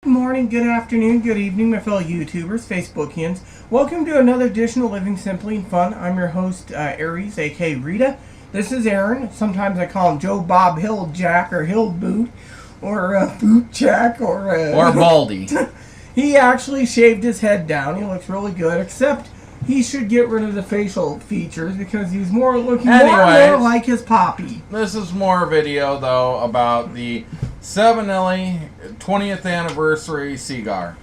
Good morning, good afternoon, good evening, my fellow YouTubers, Facebookians. Welcome to another edition of Living Simply and Fun. I'm your host, Aries, aka Rita. This is Aaron. Sometimes I call him Joe Bob Hill Jack or Hill Boot or Boot Jack or Baldy. He actually shaved his head down. He looks really good, except he should get rid of the facial features because he's looking more like his poppy. This is more video though about the Savinelli 20th anniversary cigar.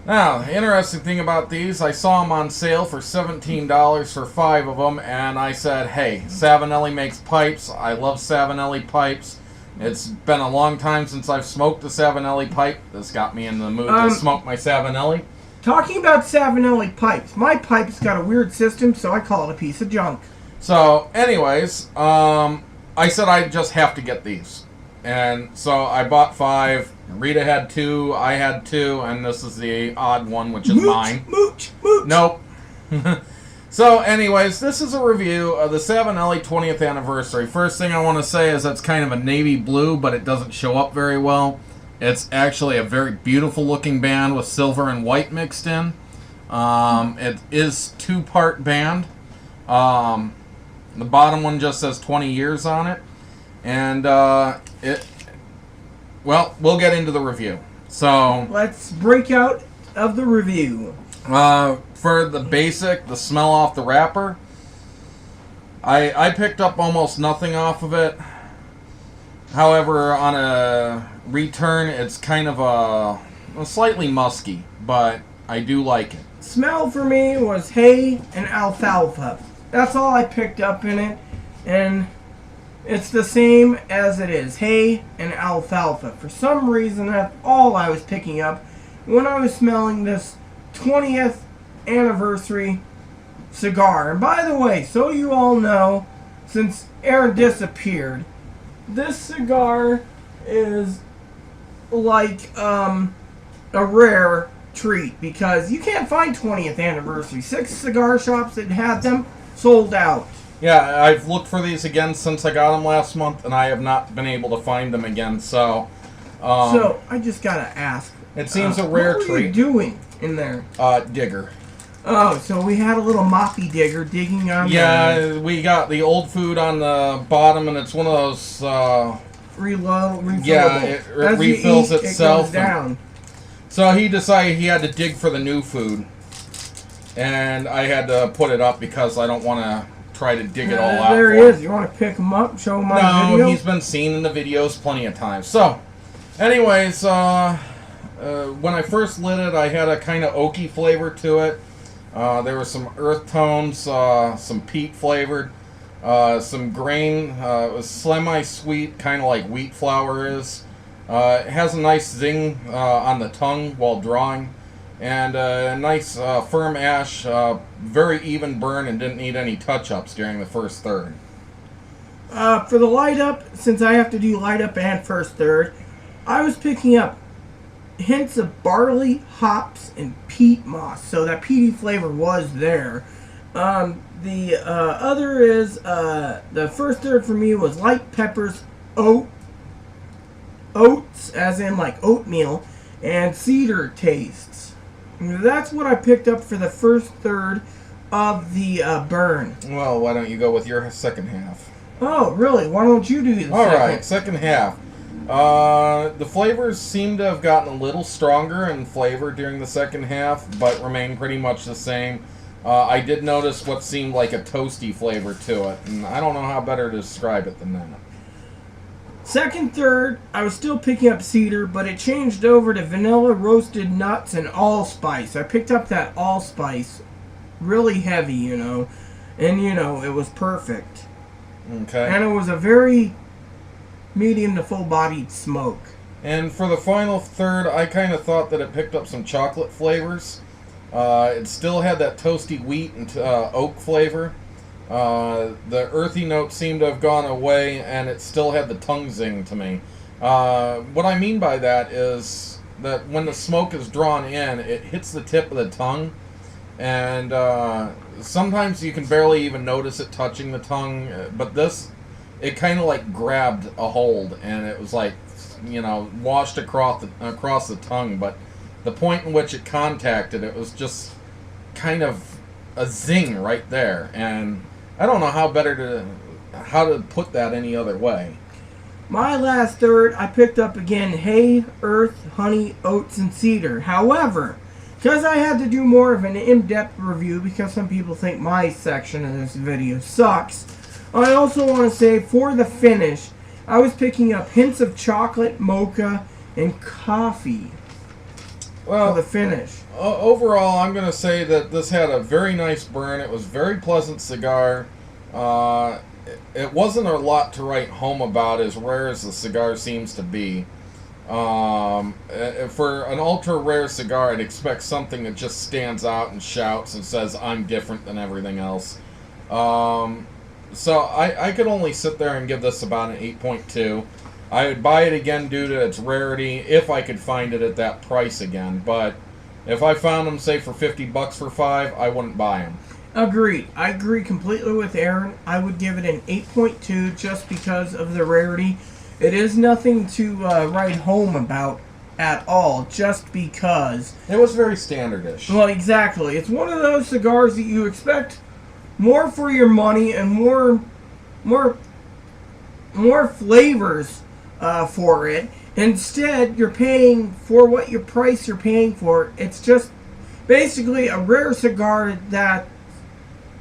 Now, the interesting thing about these, I saw them on sale for $17 for 5 of them, and I said, hey, Savinelli makes pipes. I love Savinelli pipes. It's been a long time since I've smoked a Savinelli pipe. This got me in the mood to smoke my Savinelli. Talking about Savinelli pipes, my pipe's got a weird system, so I call it a piece of junk. So, anyways, I said I just have to get these. And so I bought 5. Rita had 2, I had 2, and this is the odd one, which is mine. Mooch. Nope. So, anyways, this is a review of the Savinelli 20th anniversary. First thing I want to say is that's kind of a navy blue, but it doesn't show up very well. It's actually a very beautiful looking band with silver and white mixed in. It is 2-part band. The bottom one just says 20 years on it. And, well, we'll get into the review. So, let's break out of the review. For the basic, the smell off the wrapper, I picked up almost nothing off of it. However, on a return, it's kind of a slightly musky, but I do like it. Smell for me was hay and alfalfa. That's all I picked up in it, and it's the same as it is, hay and alfalfa. For some reason, that's all I was picking up when I was smelling this 20th anniversary cigar. And by the way, so you all know, since Aaron disappeared, this cigar is like a rare treat because you can't find 20th anniversary. 6 cigar shops that had them sold out. Yeah, I've looked for these again since I got them last month, and I have not been able to find them again. So I just gotta ask. It seems a rare treat. What were you doing in there? Digger. Oh, so we had a little moppy digger digging on. Yeah, we got the old food on the bottom, and it's one of those refillable. Yeah, it refills itself. It goes down. So he decided he had to dig for the new food, and I had to put it up because I don't want to try to dig it all out. There he is. You want to pick him up, show him on video? No, he's been seen in the videos plenty of times. So, anyways, when I first lit it, I had a kind of oaky flavor to it. There were some earth tones, some peat flavored, some grain. It was semi-sweet, kind of like wheat flour is. It has a nice zing on the tongue while drawing, and a nice firm ash, very even burn, and didn't need any touch-ups during the first third. For the light up, since I have to do light up and first third, I was picking up hints of barley, hops, and peat moss, so that peaty flavor was there. The other is, the first third for me was light peppers, oats, as in like oatmeal, and cedar tastes. That's what I picked up for the first third of the burn. Well, why don't you go with your second half? Oh, really? Why don't you do the second? Alright, second half. The flavors seem to have gotten a little stronger in flavor during the second half, but remain pretty much the same. I did notice what seemed like a toasty flavor to it, and I don't know how better to describe it than that. Second third, I was still picking up cedar, but it changed over to vanilla, roasted nuts, and allspice. I picked up that allspice, really heavy, you know, and it was perfect. Okay. And it was a very medium to full-bodied smoke. And for the final third, I kind of thought that it picked up some chocolate flavors. It still had that toasty wheat and oak flavor. The earthy note seemed to have gone away, and it still had the tongue zing to me. What I mean by that is that when the smoke is drawn in, it hits the tip of the tongue, and sometimes you can barely even notice it touching the tongue, but this, it kind of like grabbed a hold, and it was like washed across the tongue, but the point in which it contacted it was just kind of a zing right there, and I don't know how to put that any other way. My last third, I picked up again hay, earth, honey, oats, and cedar. However, because I had to do more of an in-depth review because some people think my section of this video sucks, I also want to say for the finish, I was picking up hints of chocolate, mocha, and coffee for the finish. Overall, I'm going to say that this had a very nice burn. It was a very pleasant cigar. It wasn't a lot to write home about, as rare as the cigar seems to be. For an ultra rare cigar, I'd expect something that just stands out and shouts and says, I'm different than everything else. So I could only sit there and give this about an 8.2. I would buy it again due to its rarity if I could find it at that price again. But if I found them, say, for $50 for 5, I wouldn't buy them. Agreed. I agree completely with Aaron. I would give it an 8.2 just because of the rarity. It is nothing to write home about at all, just because. It was very standardish. Well, exactly. It's one of those cigars that you expect more for your money and more flavors for it. Instead, you're paying for what your price you're paying for. It's just basically a rare cigar that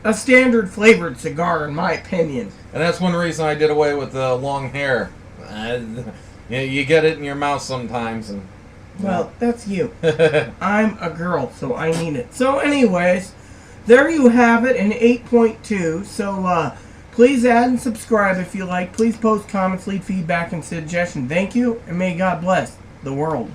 a standard flavored cigar, in my opinion. And that's one reason I did away with the long hair. You get it in your mouth sometimes, and well, that's you. I'm a girl, so I need it. So, anyways, there you have it, an 8.2. So, please add and subscribe if you like. Please post comments, leave feedback, and suggestions. Thank you, and may God bless the world.